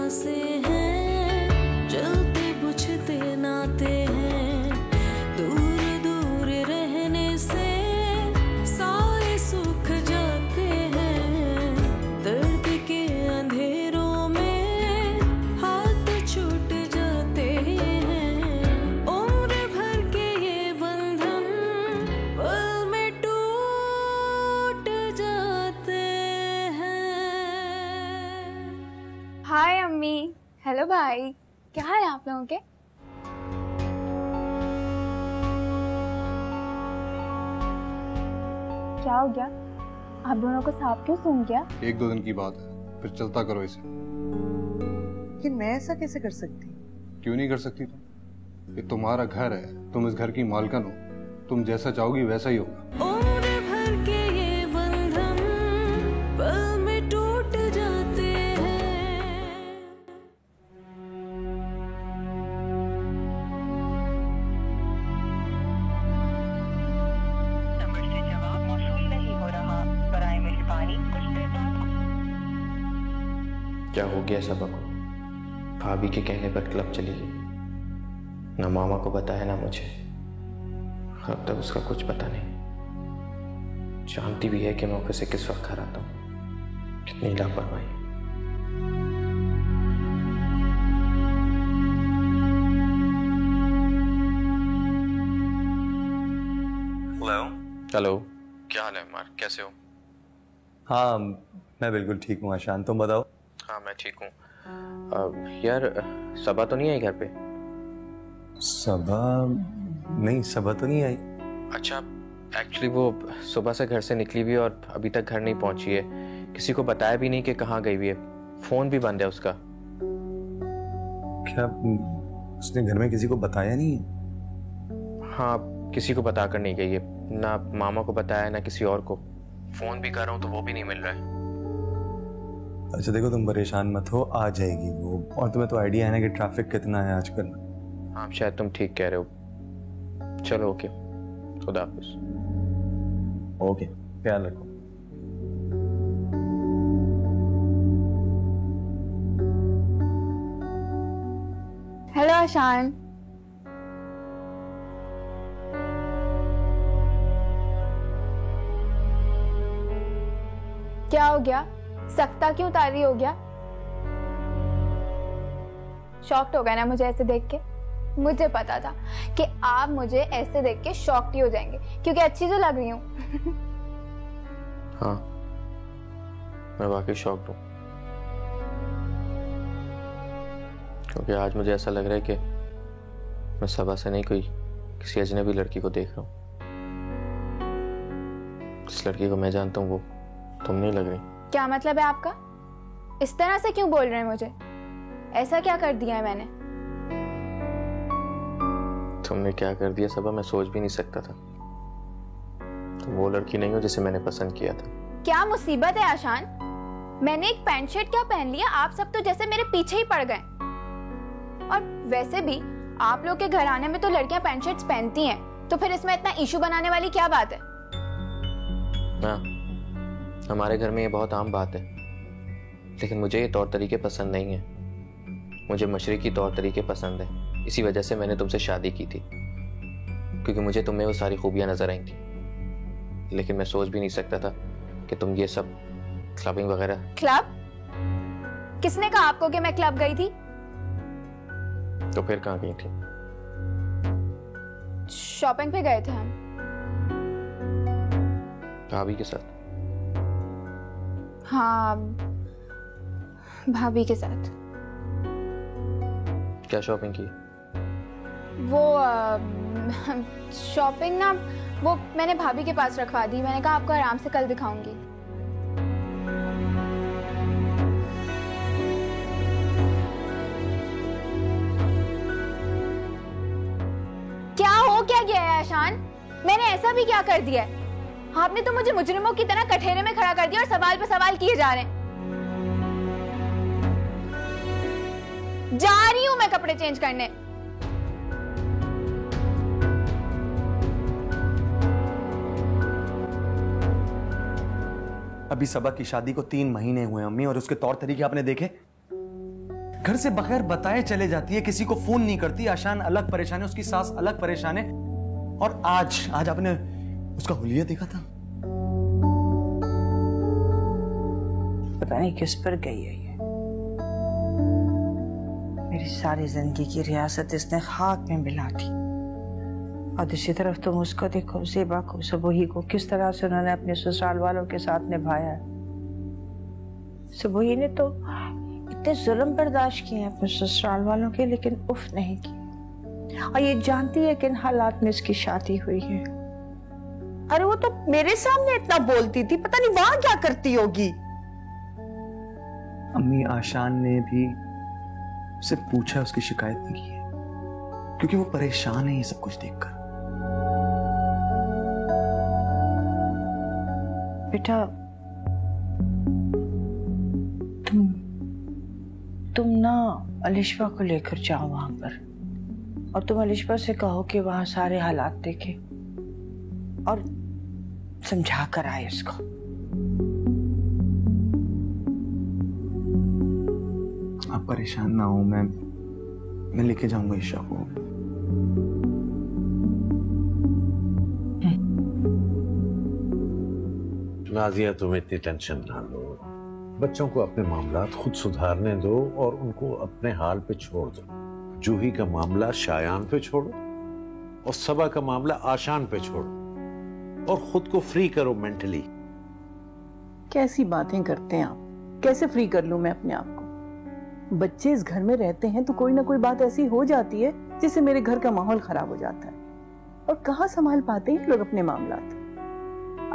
सांसें हैं, जलते बुझते नाते हैं, दूर दूर रहने से साए सूख जाते हैं, दर्द के अंधेरों में हाथ छूट जाते हैं, उम्र भर के ये बंधन पल में टूट जाते हैं। हाय अम्मी, हेलो भाई, क्या हाल है आप लोगों के? क्या हो गया? आप दोनों को सांप क्यों सूंघ गया? 1-2 दिन की बात है, फिर चलता करो इसे। लेकिन मैं ऐसा कैसे कर सकती? क्यों नहीं कर सकती तुम? ये तुम्हारा घर है, तुम इस घर की मालकन हो, तुम जैसा चाहोगी वैसा ही होगा। उम्र भर के ये बंधन पल में टूट जाते हैं। नंबर से जवाब मौसूल नहीं हो रहा, बराए मेहरबानी कुछ देर बाद। क्या हो गया सबा को? भाभी के कहने पर क्लब चली गई, ना मामा को बताया ना मुझे। अब तक उसका कुछ पता नहीं। जानती भी है कि मैं ऑफिस से किस वक्त घर आता हूँ। कितनी लापरवाही। हेलो। हेलो, क्या हाल है मार्क, कैसे हो? हाँ, मैं बिल्कुल ठीक हूँ आशान, तुम बताओ। हाँ मैं ठीक हूँ। यार सबा तो नहीं आई घर पे? सबा नहीं, सबा तो नहीं आई। अच्छा, एक्चुअली वो सुबह से घर से निकली हुई और अभी तक घर नहीं पहुंची है। किसी को बताया भी नहीं कि कहाँ गई हुई है। फोन भी बंद है उसका। क्या उसने घर में किसी को बताया नहीं है? हाँ, किसी को बता कर नहीं गई है, ना मामा को बताया ना किसी और को। फोन भी कर रहा हूँ तो वो भी नहीं मिल रहा है। अच्छा देखो, तुम परेशान मत हो, आ जाएगी वो। और तुम्हें तो आइडिया है ना कि ट्रैफिक कितना है आजकल। हाँ शायद तुम ठीक कह रहे हो। चलो ओके, खुदा हाफिज। ओके, ख्याल रखो। हेलो आशान। क्या हो गया? सख्ता क्यों तारी हो गया? शॉक्ड हो गया ना मुझे ऐसे देख के? मुझे पता था कि आप मुझे ऐसे देख के शॉक्ड ही हो जाएंगे, क्योंकि अच्छी तो लग रही हूँ। हाँ, मैं वाकई शॉक्ड हूँ, क्योंकि आज मुझे ऐसा लग रहा है कि मैं सबा से नहीं, कोई किसी अजनबी लड़की को देख रहा हूँ। जिस लड़की को मैं जानता हूँ वो तुम नहीं लग रही। क्या मतलब है आपका? इस तरह से क्यों बोल रहे हैं मुझे? ऐसा क्या कर दिया है मैंने? तुमने क्या कर दिया सबा, मैं सोच भी नहीं सकता था। तुम वो लड़की नहीं हो जिसे मैंने पसंद किया था। क्या मुसीबत है आशान? मैंने एक पैंट शर्ट क्या पहन लिया, आप सब तो जैसे मेरे पीछे ही पड़ गए। और वैसे भी आप लोग के घराने में तो लड़कियां पैंट शर्ट्स पहनती हैं, तो फिर इसमें इतना इशू बनाने वाली क्या बात है? हाँ, हमारे घर में ये बहुत आम बात है, लेकिन मुझे ये तौर तरीके पसंद नहीं है। मुझे मशरकी तौर तरीके पसंद है। इसी वजह से मैंने तुमसे शादी की थी, क्योंकि मुझे तुम में वो सारी खूबियां नजर आई थी। लेकिन मैं सोच भी नहीं सकता था कि तुम ये सब क्लबिंग वगैरह। क्लब? किसने कहा आपको कि मैं क्लब गई थी? तो फिर कहाँ गई थी? शॉपिंग पे गए थे हम, भाभी के साथ। हाँ, भाभी के साथ। क्या शॉपिंग की? वो शॉपिंग ना, वो मैंने भाभी के पास रखवा दी। मैंने कहा आपको आराम से कल दिखाऊंगी। क्या गया है आशान? मैंने ऐसा भी क्या कर दिया है? आपने तो मुझे मुजरिमों की तरह कठेरे में खड़ा कर दिया और सवाल पे सवाल किए जा रहे हैं। जा रही हूं मैं कपड़े चेंज करने। अभी सबा की शादी को 3 महीने हुए अम्मी, और उसके तौर तरीके आपने देखे? घर से बगैर बताए चले जाती है, किसी को फोन नहीं करती। आशान अलग परेशान है, उसकी सास अलग परेशान है। और आज आपने उसका हुलिया देखा था? पता नहीं किस पर गई है ये। मेरी सारी जिंदगी की रियासत इसने खाक में मिला दी। और दूसरी तरफ तुम उसको देखो, ज़ेबा को, सबोही को, किस तरह से उन्होंने अपने ससुराल वालों के साथ निभाया है। सबोही ने तो इतने जुल्म बर्दाश्त किए हैं अपने ससुराल वालों के, लेकिन उफ नहीं किए। और ये जानती है कि इन हालात में इसकी शादी हुई है। अरे वो तो मेरे सामने इतना बोलती थी, पता नहीं वहां क्या करती होगी। अम्मी, आशान ने भी उससे पूछा, उसकी शिकायत नहीं की है, क्योंकि वो परेशान है ये सब कुछ देखकर। बेटा तुम ना अलिशबा को लेकर जाओ वहां पर, और तुम अलिशबा से कहो कि वहां सारे हालात देखे और समझा कर आए उसको। आप परेशान ना हो, मैं लेके जाऊंगा ईशा को। नाजिया, तुम इतनी टेंशन ना लो। बच्चों को अपने मामलात खुद सुधारने दो और उनको अपने हाल पे छोड़ दो। जूही का मामला शायान पे छोड़ो और सबा का मामला आशान पे छोड़ो और खुद को फ्री करो मेंटली। कैसी बातें करते हैं आप? कैसे फ्री कर लूं मैं अपने आप को? बच्चे इस घर में रहते हैं तो कोई ना कोई बात ऐसी हो जाती है जिससे मेरे घर का माहौल खराब हो जाता है, और कहाँ संभाल पाते हैं लोग अपने मामलात।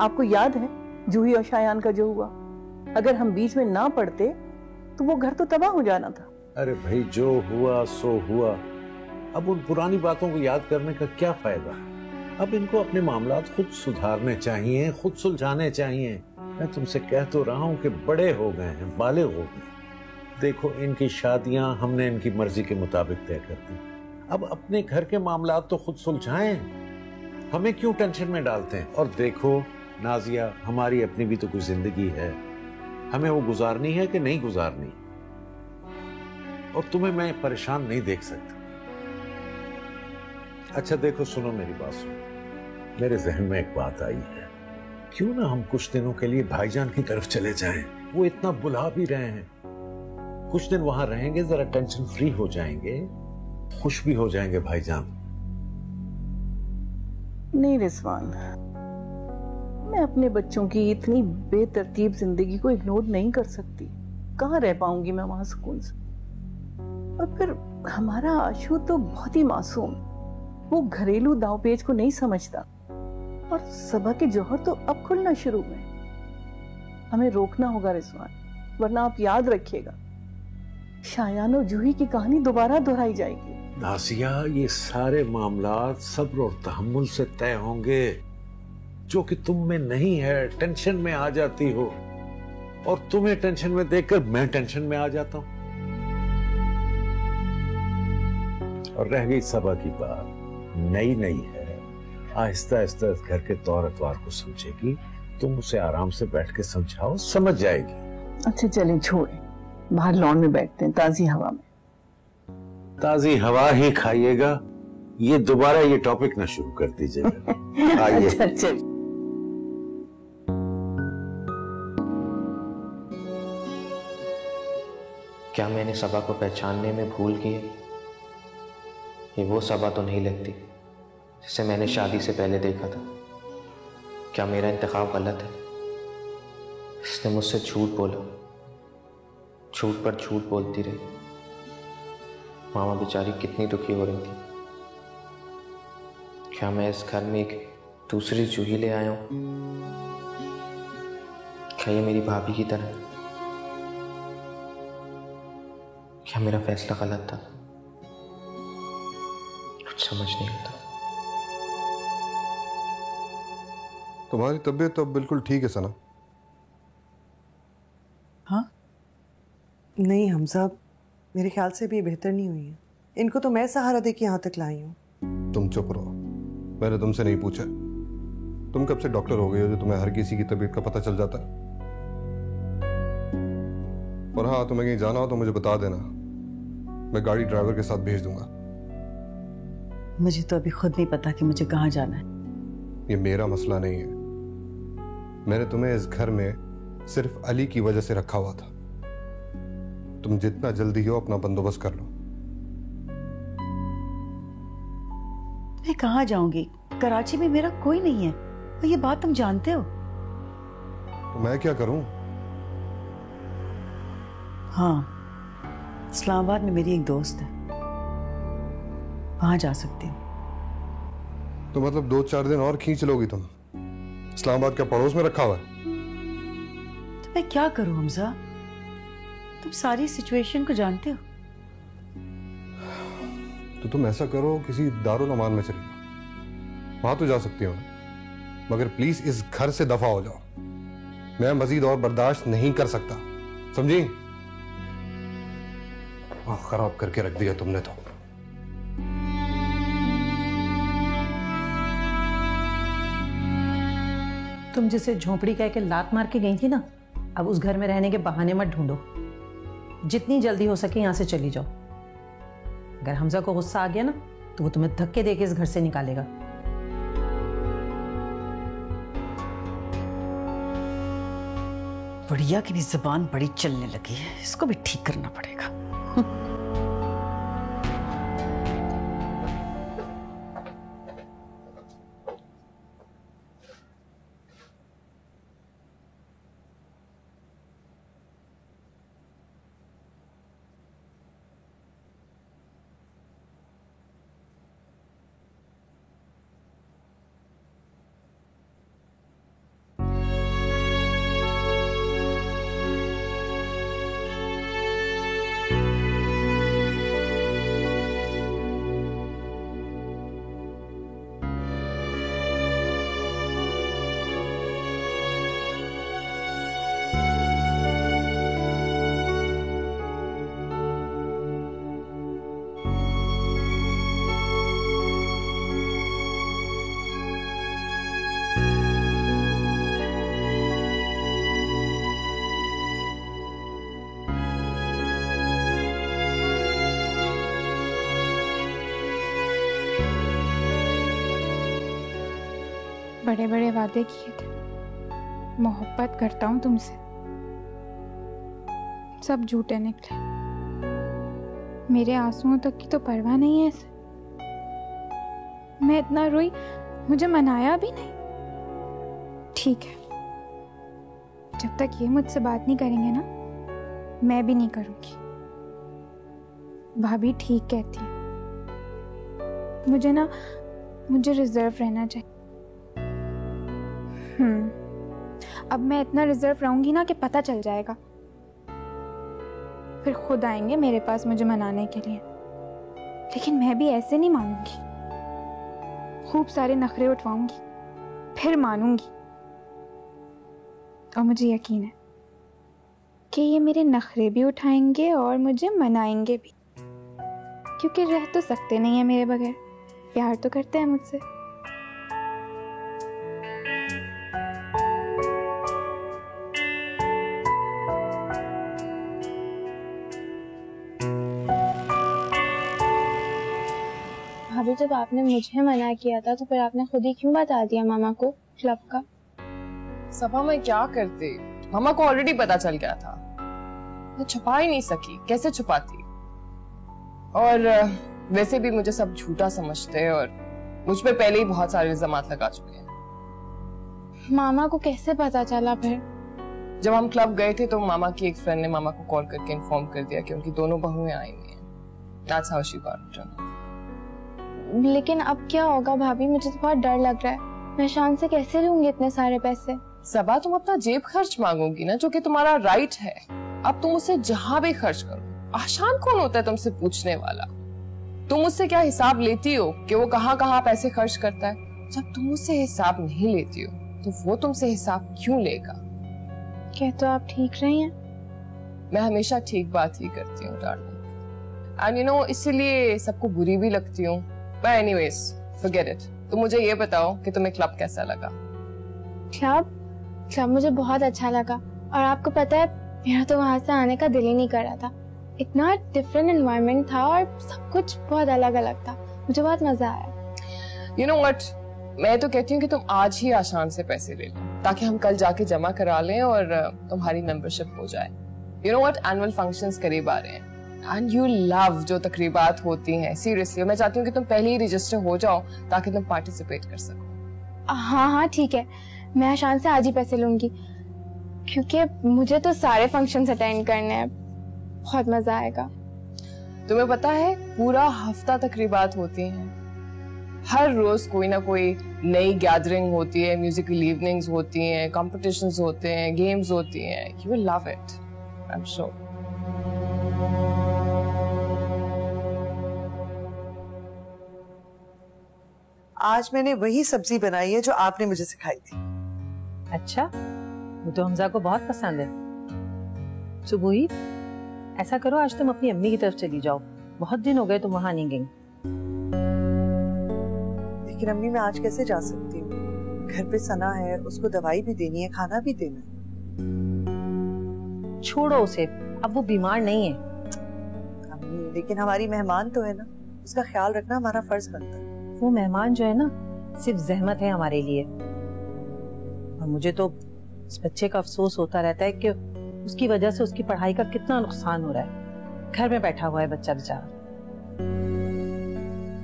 आपको याद है जूही और शायान का जो हुआ? अगर हम बीच में ना पड़ते तो वो घर तो तबाह हो जाना था। अरे भाई, जो हुआ सो हुआ। अब उन पुरानी बातों को याद करने का क्या फायदा? अब इनको अपने मामलात खुद सुधारने चाहिए, खुद सुलझाने चाहिए। मैं तुमसे कह तो रहा हूं कि बड़े हो गए हैं, बालिग हो गए। देखो, इनकी शादियां हमने इनकी मर्जी के मुताबिक तय कर दी। अब अपने घर के मामलात तो खुद सुलझाएं, हमें क्यों टेंशन में डालते हैं? और देखो नाजिया, हमारी अपनी भी तो कोई जिंदगी है, हमें वो गुजारनी है कि नहीं गुजारनी। और तुम्हें मैं परेशान नहीं देख सकता। अच्छा देखो, सुनो मेरी बात सुनो। मेरे जहन में एक बात आई है, क्यों ना हम कुछ दिनों के लिए भाईजान की तरफ चले जाएं? वो इतना बुला भी रहे हैं। कुछ दिन वहां रहेंगे, जरा टेंशन फ्री हो जाएंगे, खुश भी हो जाएंगे भाईजान। नहीं रिजवान, मैं अपने बच्चों की इतनी बेतरतीब जिंदगी को इग्नोर नहीं कर सकती। कहाँ रह पाऊंगी मैं वहां सुकून से? और फिर हमारा आशु तो बहुत ही मासूम, वो घरेलू दाव पेच को नहीं समझता। और सबा के जौहर तो अब खुलना शुरू में। हमें रोकना होगा रिजवान, वरना आप याद रखिएगा शायान और जूही की कहानी दोबारा दोहराई जाएगी। नासिया, ये सारे मामलात सब्र और तहम्मुल से तय होंगे, जो कि तुम में नहीं है। टेंशन में आ जाती हो, और तुम्हें टेंशन में देखकर मैं टेंशन में आ जाता हूं। और रह गई सबा की बात, नई नई है, आहिस्ता आहिस्ता इस घर के तौर अतवार को समझेगी। तुम उसे आराम से बैठ के समझाओ, समझ जाएगी। अच्छा चलें, छोड़ें, बाहर लॉन में बैठते हैं, ताजी हवा में। ताजी हवा ही खाइएगा। ये दोबारा ये टॉपिक ना शुरू कर दीजिएगा। आइए। अच्छा चल। क्या मैंने सबा को पहचानने में भूल की है? ये वो सबा तो नहीं लगती जिसे मैंने शादी से पहले देखा था। क्या मेरा इंतखाब गलत है? इसने मुझसे झूठ बोला, झूठ पर झूठ बोलती रही। मामा बेचारी कितनी दुखी हो रही थी। क्या मैं इस घर में एक दूसरी जूही ले आया हूं? क्या ये मेरी भाभी की तरह? क्या मेरा फैसला गलत था? कुछ समझ नहीं आता। तुम्हारी तबीयत तो अब बिल्कुल ठीक है सना। हाँ नहीं हमजा, मेरे ख्याल से भी बेहतर नहीं हुई है। इनको तो मैं सहारा दे के यहाँ तक लाई हूँ। तुम चुप रहो, मैंने तुमसे नहीं पूछा। तुम कब से डॉक्टर हो गए हो जो तुम्हें हर किसी की तबीयत का पता चल जाता है? और हाँ, तुम्हें कहीं जाना हो तो मुझे बता देना, मैं गाड़ी ड्राइवर के साथ भेज दूंगा। मुझे तो अभी खुद नहीं पता कि मुझे कहाँ जाना है। ये मेरा मसला नहीं है। मैंने तुम्हें इस घर में सिर्फ अली की वजह से रखा हुआ था। तुम जितना जल्दी हो अपना बंदोबस्त कर लो। मैं कहाँ जाऊंगी? कराची में मेरा कोई नहीं है और ये बात तुम जानते हो। तो मैं क्या करूं? हाँ, इस्लामाबाद में मेरी एक दोस्त है, वहां जा सकती हूँ। तो मतलब 2-4 दिन और खींच लोगी तुम? इस्लामाबाद का पड़ोस में रखा हुआ है। तो मैं क्या करूं हमजा? तुम सारी सिचुएशन को जानते हो। तो तुम ऐसा करो, किसी दारुल अमान में चले जाओ, वहां तो जा सकती हो, मगर प्लीज इस घर से दफा हो जाओ। मैं मजीद और बर्दाश्त नहीं कर सकता, समझी? खराब करके रख दिया तुमने तो। तुम जिसे झोपड़ी कह के लात मार के गई थी ना, अब उस घर में रहने के बहाने मत ढूंढो। जितनी जल्दी हो सके यहां से चली जाओ। अगर हमजा को गुस्सा आ गया ना तो वो तुम्हें धक्के देके इस घर से निकालेगा। बढ़िया की भी जुबान बड़ी चलने लगी है, इसको भी ठीक करना पड़ेगा। बड़े बड़े वादे किए थे, मोहब्बत करता हूँ तुमसे, सब झूठे निकले। मेरे आंसुओं तक की तो परवाह नहीं है इसे। मैं इतना रोई, मुझे मनाया भी नहीं। ठीक है, जब तक ये मुझसे बात नहीं करेंगे ना, मैं भी नहीं करूंगी। भाभी ठीक कहती है, मुझे रिजर्व रहना चाहिए। अब मैं इतना रिजर्व रहूंगी ना कि पता चल जाएगा, फिर खुद आएंगे मेरे पास मुझे मनाने के लिए। लेकिन मैं भी ऐसे नहीं मानूंगी, खूब सारे नखरे उठवाऊंगी, फिर मानूंगी। और मुझे यकीन है कि ये मेरे नखरे भी उठाएंगे और मुझे मनाएंगे भी, क्योंकि रह तो सकते नहीं है मेरे बगैर, प्यार तो करते हैं मुझसे। भाभी, जब आपने मुझे मना किया था तो फिर आपने खुद ही क्यों बता दिया मामा को क्लब का? सभा मैं क्या करती, मामा को ऑलरेडी पता चल गया था। मैं छुपा ही नहीं सकी, कैसे छुपाती। और वैसे भी मुझे सब झूठा समझते हैं और मुझ पे पहले ही बहुत सारे इल्जामात लगा चुके हैं। मामा को कैसे पता चला फिर? जब हम क्लब गए थे तो मामा की एक फ्रेंड ने मामा को कॉल करके इन्फॉर्म कर दिया कि उनकी दोनों बहुएं आई हुई हैं। That's how she got to know. लेकिन अब क्या होगा भाभी, मुझे तो बहुत डर लग रहा है। मैं शान से कैसे लूंगी इतने सारे पैसे? सबा, तुम अपना जेब खर्च मांगोगी ना, जो कि तुम्हारा राइट है। अब तुम उसे जहां भी खर्च करो। आशान कौन होता है तुमसे पूछने वाला? तुम उससे क्या हिसाब लेती हो कि वो कहाँ कहाँ पैसे खर्च करता है? जब तुम उससे हिसाब नहीं लेती हो तो वो तुमसे हिसाब क्यों लेगा? क्या तो आप ठीक रही हैं? मैं हमेशा ठीक बात ही करती हूँ डार्लिंग, एंड यू नो इसलिए सबको बुरी भी लगती हूँ। But anyways, forget it. तो मुझे ये बताओ कि तुम्हें क्लब कैसा लगा? क्लब मुझे बहुत अच्छा लगा। और आपको पता है, मेरा तो वहां से आने का दिल ही नहीं कर रहा था। इतना डिफरेंट एनवायरनमेंट था और सब कुछ बहुत अलग अलग था। मुझे बहुत मजा आया। यू नो व्हाट, मैं तो कहती हूँ कि तुम आज ही आशान से पैसे ले लो ताकि हम कल जाके जमा करा लें और तुम्हारी मेंबरशिप हो जाए। You know what, annual functions करीब आ रहे हैं एंड यू लव जो तकरीबात होती हैं। सीरियसली मैं चाहती हूँ कि तुम पहले ही रजिस्टर हो जाओ ताकि तुम पार्टिसिपेट कर सको। हाँ हाँ ठीक है, मैं आशान से आज ही पैसे लूंगी क्योंकि मुझे तो सारे फंक्शंस अटेंड करने हैं। बहुत मजा आएगा। तुम्हें पता है पूरा हफ्ता तकरीबात होती हैं, हर रोज कोई ना कोई नई गैदरिंग होती है, म्यूजिकल इवनिंग्स होती हैं, कॉम्पिटिशन्स होते हैं, गेम्स होती हैं। You will love it, I am sure. आज मैंने वही सब्जी बनाई है जो आपने मुझे सिखाई थी। अच्छा, वो तो हमजा को बहुत पसंद है। सुबुही, ऐसा करो आज तुम अपनी अम्मी की तरफ चली जाओ, बहुत दिन हो गए तुम वहां नहीं गई। लेकिन अम्मी मैं आज कैसे जा सकती हूँ? घर पे सना है, उसको दवाई भी देनी है, खाना भी देना है। छोड़ो उसे, अब वो बीमार नहीं है। अम्मी लेकिन हमारी मेहमान तो है ना, उसका ख्याल रखना हमारा फर्ज बनता है। वो मेहमान जो है ना सिर्फ जहमत है हमारे लिए, और मुझे तो इस बच्चे का अफसोस होता रहता है कि उसकी वजह से उसकी पढ़ाई का कितना नुकसान हो रहा है। घर में बैठा हुआ है बच्चा बेचारा।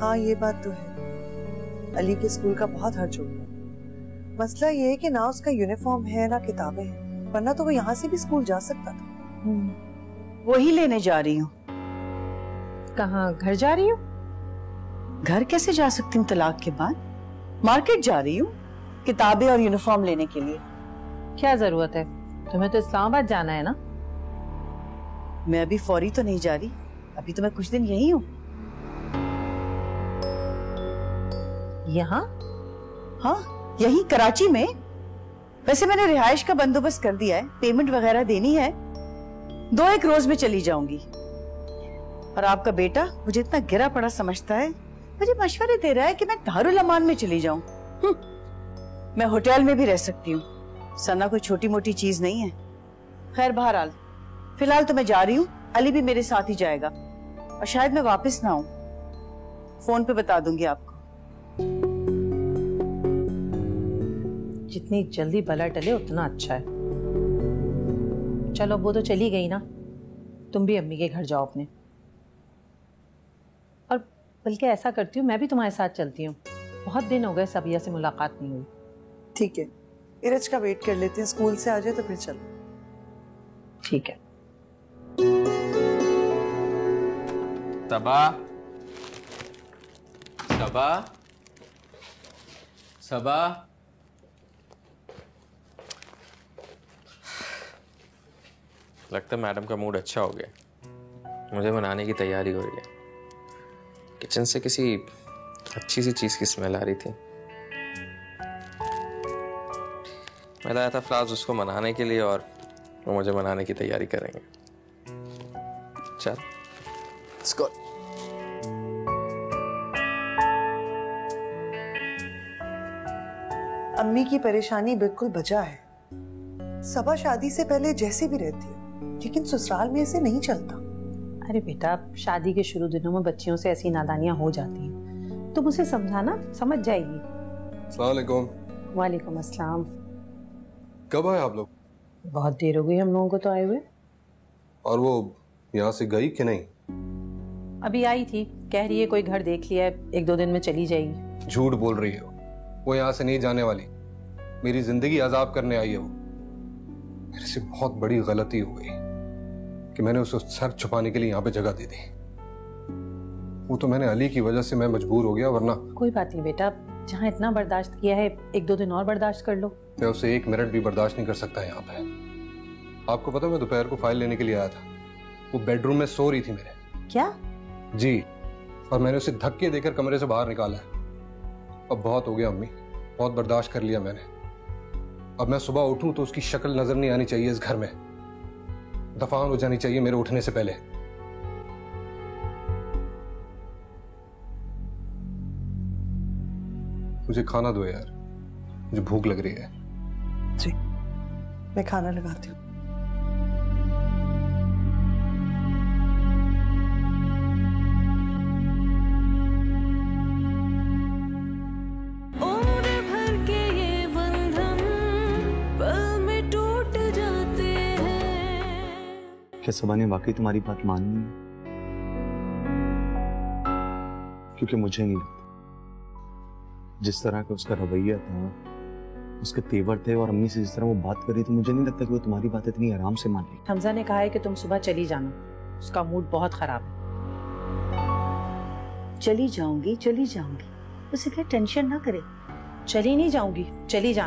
हाँ ये बात तो है, अली के स्कूल का बहुत हर्ज हो गया। मसला ये है कि ना उसका यूनिफॉर्म है ना किताबें हैं, वरना तो वो यहाँ से भी स्कूल जा सकता था। वही लेने जा रही हूँ। कहाँ, घर जा रही हूँ? घर कैसे जा सकती हूँ तलाक के बाद? मार्केट जा रही हूँ किताबें और यूनिफॉर्म लेने के लिए। क्या जरूरत है, तुम्हें तो इस्लामाबाद जाना है ना। मैं अभी फौरी तो नहीं जा रही, अभी तो मैं कुछ दिन यही हूँ। यहाँ? हाँ यही कराची में। वैसे मैंने रिहाइश का बंदोबस्त कर दिया है, पेमेंट वगैरह देनी है, 2-1 रोज में चली जाऊंगी। और आपका बेटा मुझे इतना गिरा पड़ा समझता है, मुझे मशवरे दे रहा है कि मैं दारुल अमान में चली जाऊं। मैं होटल में भी रह सकती हूँ, सना कोई छोटी मोटी चीज नहीं है। खैर बहरहाल फिलहाल तो मैं जा रही हूँ, अली भी मेरे साथ ही जाएगा और शायद मैं वापस ना आऊं। फोन पे बता दूंगी आपको। जितनी जल्दी बला टले उतना अच्छा है। चलो वो तो चली गई ना, तुम भी अम्मी के घर जाओ अपने। और बल्कि ऐसा करती हूँ, मैं भी तुम्हारे साथ चलती हूँ। बहुत दिन हो गए सबिया से मुलाकात नहीं हुई। ठीक है, इरज का वेट कर लेते हैं, स्कूल से आ जाए तो फिर चलो। ठीक है। सबा, सबा, सबा। लगता है मैडम का मूड अच्छा हो गया, मुझे बनाने की तैयारी हो रही है। किचन से किसी अच्छी सी चीज की स्मेल आ रही थी। मैं लाया था फ्लावर्स उसको मनाने के लिए और वो मुझे मनाने की तैयारी करेंगे। चल, let's go। अम्मी की परेशानी बिल्कुल बजा है। सबा शादी से पहले जैसे भी रहती है, लेकिन ससुराल में ऐसे नहीं चलता। अरे बेटा, शादी के शुरू दिनों में बच्चियों से ऐसी नादानियां हो जाती हैं, तुम उसे समझाना, समझ जाएगी। अस्सलाम वालेकुम। वालेकुम अस्सलाम। कब आए आप लोग? बहुत देर हो गई हम लोगों को तो आए हुए। और वो यहाँ से गई कि नहीं? अभी आई थी, कह रही है कोई घर देख लिया है, 1-2 दिन में चली जाएगी। झूठ बोल रही हो, वो यहाँ से नहीं जाने वाली। मेरी जिंदगी अजाब करने आई है वो। मेरे से बहुत बड़ी गलती हो गई कि मैंने उसे सर छुपाने के लिए यहाँ पे जगह दे दी। वो तो मैंने अली की वजह से मैं मजबूर हो गया, वरना। कोई बात नहीं बेटा, जहाँ इतना बर्दाश्त किया है 1-2 दिन और बर्दाश्त कर लो। मैं उसे 1 मिनट भी बर्दाश्त नहीं कर सकता यहाँ पे। आपको पता, मैं दोपहर को फाइल लेने के लिए आया था, वो बेडरूम में सो रही थी मेरे। क्या? जी, और मैंने उसे धक्के देकर कमरे से बाहर निकाला है। अब बहुत हो गया अम्मी, बहुत बर्दाश्त कर लिया मैंने। अब मैं सुबह उठूं तो उसकी शक्ल नजर नहीं आनी चाहिए इस घर में, दफान हो जानी चाहिए मेरे उठने से पहले। मुझे खाना दो यार, मुझे भूख लग रही है। जी, मैं खाना लगाती हूँ। क्या सबा ने वाकई तुम्हारी बात माननी है? क्योंकि मुझे नहीं लगता जिस तरह का उसका रवैया था, उसके तेवर थे और अम्मी से जिस तरह वो बात कर रही थी, मुझे नहीं लगता कि वो तुम्हारी बात इतनी आराम से मान लेगी। हमजा ने कहा है कि तुम सुबह चली जाना, उसका मूड बहुत खराब है। चली जाऊंगी, बस इतना टेंशन ना करे। चली नहीं जाऊंगी, चली जाना।